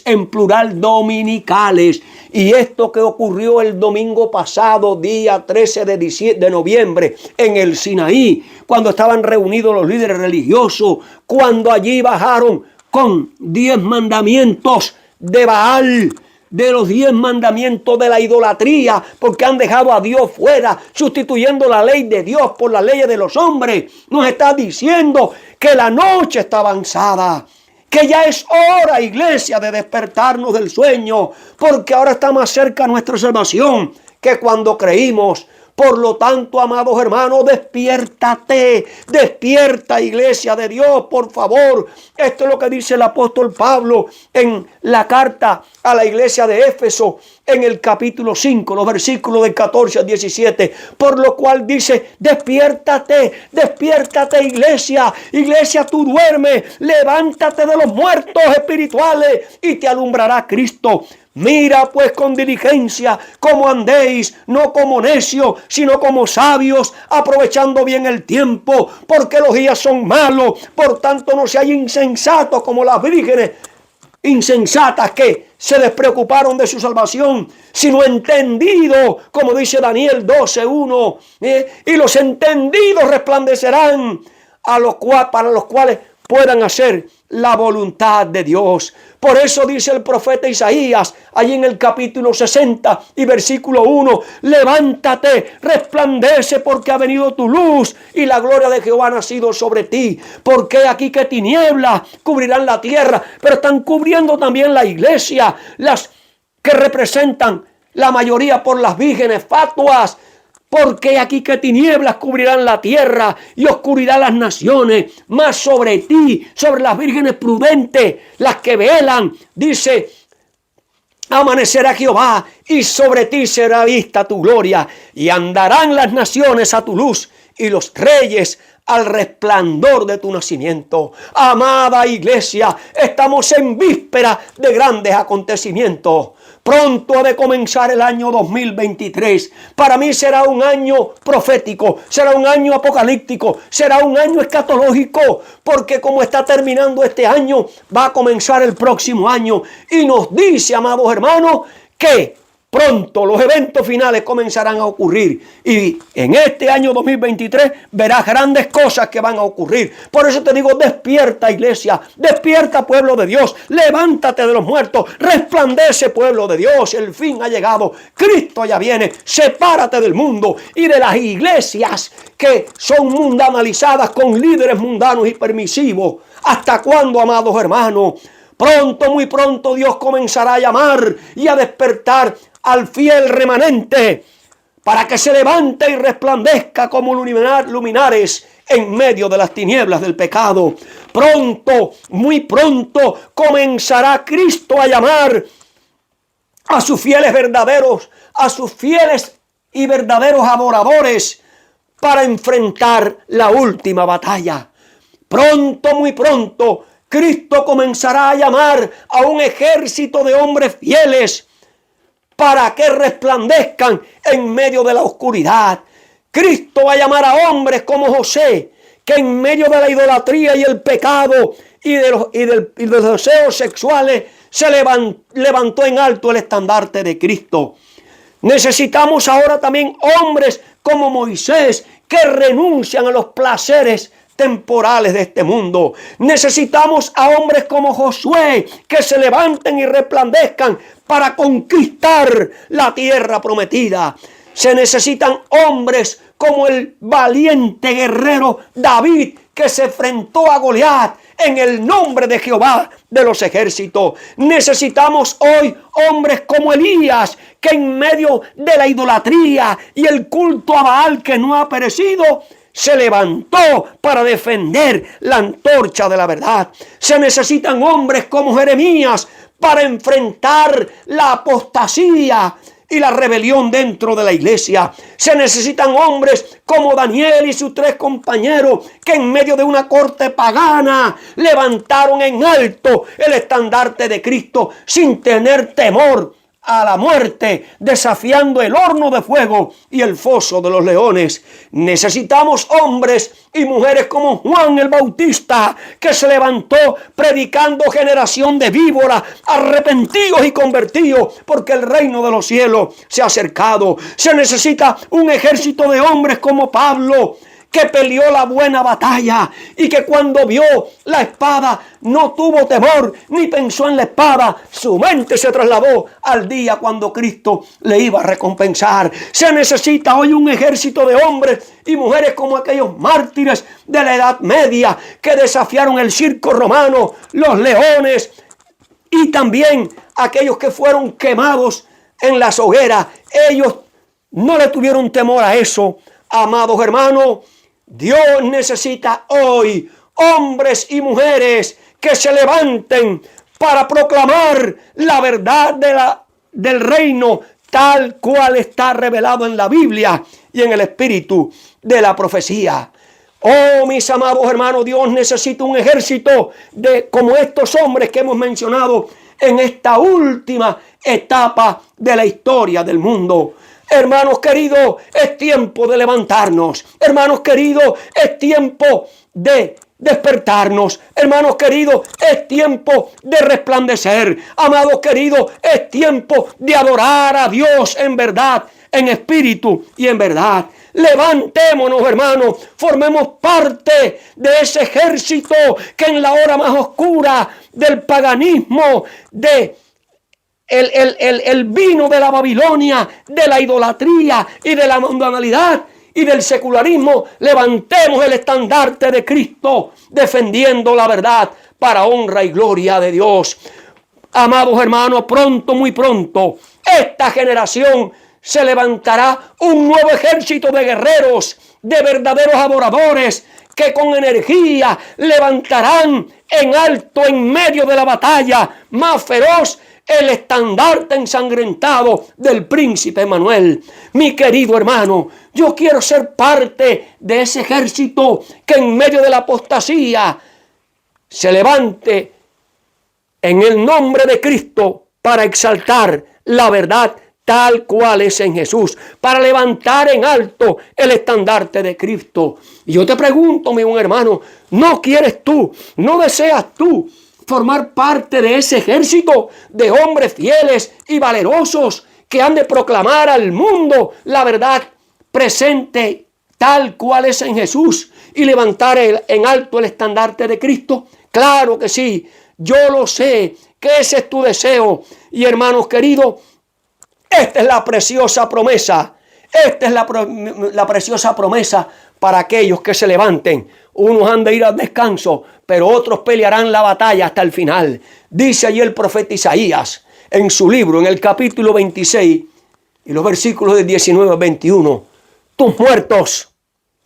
en plural dominicales. Y esto que ocurrió el domingo pasado, día 13 de noviembre, en el Sinaí, cuando estaban reunidos los líderes religiosos, cuando allí bajaron con 10 mandamientos de Baal, de los 10 mandamientos de la idolatría, porque han dejado a Dios fuera, sustituyendo la ley de Dios por las leyes de los hombres. Nos está diciendo que la noche está avanzada, que ya es hora, iglesia, de despertarnos del sueño, porque ahora está más cerca nuestra salvación que cuando creímos. Por lo tanto, amados hermanos, despiértate, despierta, iglesia de Dios, por favor. Esto es lo que dice el apóstol Pablo en la carta a la iglesia de Éfeso, en el capítulo 5, los versículos del 14 al 17. Por lo cual dice, despiértate, despiértate, iglesia. Iglesia, tú duermes, levántate de los muertos espirituales y te alumbrará Cristo. Mira pues con diligencia cómo andéis, no como necios, sino como sabios, aprovechando bien el tiempo, porque los días son malos. Por tanto, no seáis insensatos como las vírgenes insensatas que se despreocuparon de su salvación, sino entendidos, como dice Daniel 12:1, y los entendidos resplandecerán para los cuales puedan hacer la voluntad de Dios. Por eso dice el profeta Isaías, allí en el capítulo 60 y versículo 1, levántate, resplandece, porque ha venido tu luz y la gloria de Jehová ha nacido sobre ti. Porque aquí que tinieblas cubrirán la tierra, pero están cubriendo también la iglesia, las que representan la mayoría por las vírgenes fatuas. Porque aquí que tinieblas cubrirán la tierra y oscuridad las naciones, mas sobre ti, sobre las vírgenes prudentes, las que velan, dice, amanecerá Jehová y sobre ti será vista tu gloria, y andarán las naciones a tu luz y los reyes al resplandor de tu nacimiento. Amada iglesia, estamos en víspera de grandes acontecimientos. Pronto ha de comenzar el año 2023. Para mí será un año profético, será un año apocalíptico, será un año escatológico, porque como está terminando este año, va a comenzar el próximo año. Y nos dice, amados hermanos, que pronto los eventos finales comenzarán a ocurrir. Y en este año 2023 verás grandes cosas que van a ocurrir. Por eso te digo, despierta iglesia, despierta pueblo de Dios, levántate de los muertos, resplandece pueblo de Dios, el fin ha llegado, Cristo ya viene, sepárate del mundo y de las iglesias que son mundanalizadas con líderes mundanos y permisivos. ¿Hasta cuándo, amados hermanos? Pronto, muy pronto Dios comenzará a llamar y a despertar al fiel remanente para que se levante y resplandezca como luminares en medio de las tinieblas del pecado. Pronto, muy pronto comenzará Cristo a llamar a sus fieles verdaderos, a sus fieles y verdaderos adoradores para enfrentar la última batalla. Pronto, muy pronto, Cristo comenzará a llamar a un ejército de hombres fieles para que resplandezcan en medio de la oscuridad. Cristo va a llamar a hombres como José, que en medio de la idolatría y el pecado y de los deseos sexuales se levantó en alto el estandarte de Cristo. Necesitamos ahora también hombres como Moisés, que renuncian a los placeres temporales de este mundo. Necesitamos a hombres como Josué, que se levanten y resplandezcan para conquistar la tierra prometida. Se necesitan hombres como el valiente guerrero David, que se enfrentó a Goliat en el nombre de Jehová de los ejércitos. Necesitamos hoy hombres como Elías, que en medio de la idolatría y el culto a Baal que no ha perecido, se levantó para defender la antorcha de la verdad. Se necesitan hombres como Jeremías para enfrentar la apostasía y la rebelión dentro de la iglesia. Se necesitan hombres como Daniel y sus 3 compañeros, que en medio de una corte pagana levantaron en alto el estandarte de Cristo sin tener temor a la muerte, desafiando el horno de fuego y el foso de los leones. Necesitamos hombres y mujeres como Juan el Bautista, que se levantó predicando generación de víboras, arrepentidos y convertidos, porque el reino de los cielos se ha acercado. Se necesita un ejército de hombres como Pablo, que peleó la buena batalla y que cuando vio la espada no tuvo temor ni pensó en la espada. Su mente se trasladó al día cuando Cristo le iba a recompensar. Se necesita hoy un ejército de hombres y mujeres como aquellos mártires de la Edad Media que desafiaron el circo romano, los leones y también aquellos que fueron quemados en las hogueras. Ellos no le tuvieron temor a eso. Amados hermanos, Dios necesita hoy hombres y mujeres que se levanten para proclamar la verdad del reino tal cual está revelado en la Biblia y en el espíritu de la profecía. Oh, mis amados hermanos, Dios necesita un ejército como estos hombres que hemos mencionado en esta última etapa de la historia del mundo. Hermanos queridos, es tiempo de levantarnos. Hermanos queridos, es tiempo de despertarnos. Hermanos queridos, es tiempo de resplandecer. Amados queridos, es tiempo de adorar a Dios en verdad, en espíritu y en verdad. Levantémonos, hermanos, formemos parte de ese ejército que en la hora más oscura del paganismo, el vino de la Babilonia, de la idolatría y de la mundanalidad y del secularismo, levantemos el estandarte de Cristo, defendiendo la verdad para honra y gloria de Dios. Amados hermanos, pronto, muy pronto, esta generación se levantará un nuevo ejército de guerreros, de verdaderos adoradores, que con energía levantarán en alto, en medio de la batalla más feroz, el estandarte ensangrentado del príncipe Emmanuel. Mi querido hermano, yo quiero ser parte de ese ejército que en medio de la apostasía se levante en el nombre de Cristo para exaltar la verdad tal cual es en Jesús, para levantar en alto el estandarte de Cristo. Y yo te pregunto, mi buen hermano, ¿no quieres tú, no deseas tú formar parte de ese ejército de hombres fieles y valerosos que han de proclamar al mundo la verdad presente tal cual es en Jesús y levantar en alto el estandarte de Cristo? Claro que sí, yo lo sé, que ese es tu deseo. Y hermanos queridos, esta es la preciosa promesa. Esta es la preciosa promesa para aquellos que se levanten. Unos han de ir al descanso, pero otros pelearán la batalla hasta el final. Dice allí el profeta Isaías en su libro, en el capítulo 26, y los versículos del 19 al 21. Tus muertos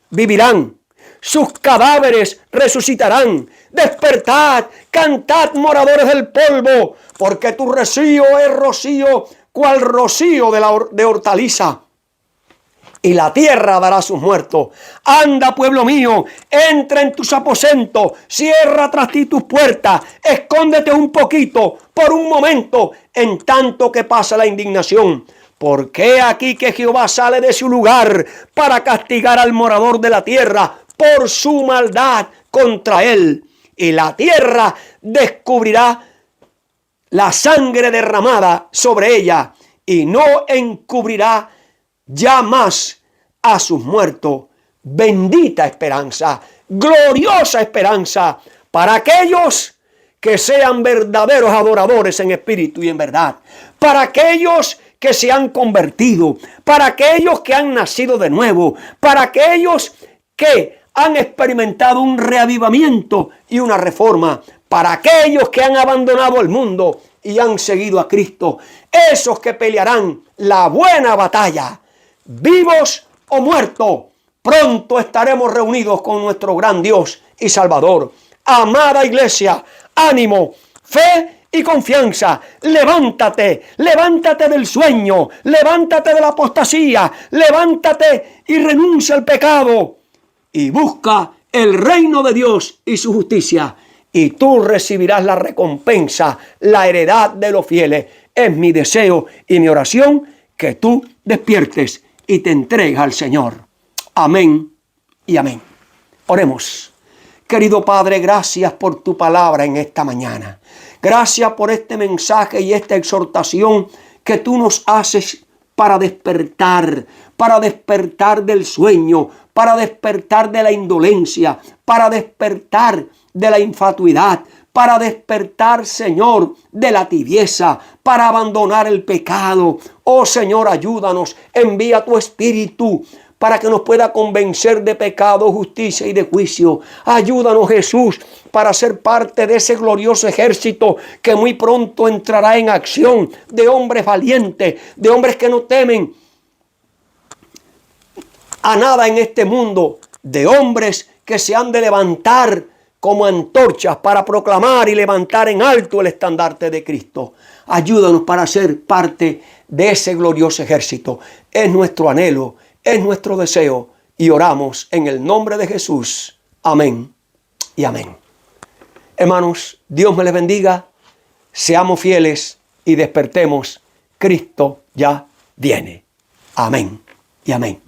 vivirán, sus cadáveres resucitarán. Despertad, cantad, moradores del polvo, porque tu rocío es rocío, cual rocío de hortaliza, y la tierra dará sus muertos. Anda, pueblo mío, entra en tus aposentos, cierra tras ti tus puertas, escóndete un poquito, por un momento, en tanto que pasa la indignación. Porque aquí que Jehová sale de su lugar para castigar al morador de la tierra por su maldad contra él. Y la tierra descubrirá la sangre derramada sobre ella y no encubrirá ya más a sus muertos. Bendita esperanza, gloriosa esperanza para aquellos que sean verdaderos adoradores en espíritu y en verdad, para aquellos que se han convertido, para aquellos que han nacido de nuevo, para aquellos que han experimentado un reavivamiento y una reforma, para aquellos que han abandonado el mundo y han seguido a Cristo, esos que pelearán la buena batalla, vivos o muertos. Pronto estaremos reunidos con nuestro gran Dios y Salvador. Amada iglesia, ánimo, fe y confianza. Levántate, levántate del sueño, levántate de la apostasía, levántate y renuncia al pecado y busca el reino de Dios y su justicia, y tú recibirás la recompensa, la heredad de los fieles. Es mi deseo y mi oración que tú despiertes y te entregues al Señor. Amén y amén. Oremos. Querido Padre, gracias por tu palabra en esta mañana. Gracias por este mensaje y esta exhortación que tú nos haces para despertar del sueño, para despertar de la indolencia, para despertar de la infatuidad, para despertar, Señor, de la tibieza, para abandonar el pecado. Oh Señor, ayúdanos, envía tu Espíritu para que nos pueda convencer de pecado, justicia y de juicio. Ayúdanos, Jesús, para ser parte de ese glorioso ejército que muy pronto entrará en acción, de hombres valientes, de hombres que no temen a nada en este mundo, de hombres que se han de levantar como antorchas para proclamar y levantar en alto el estandarte de Cristo. Ayúdanos para ser parte de ese glorioso ejército. Es nuestro anhelo, es nuestro deseo, y oramos en el nombre de Jesús. Amén y amén. Hermanos, Dios me les bendiga. Seamos fieles y despertemos. Cristo ya viene. Amén y amén.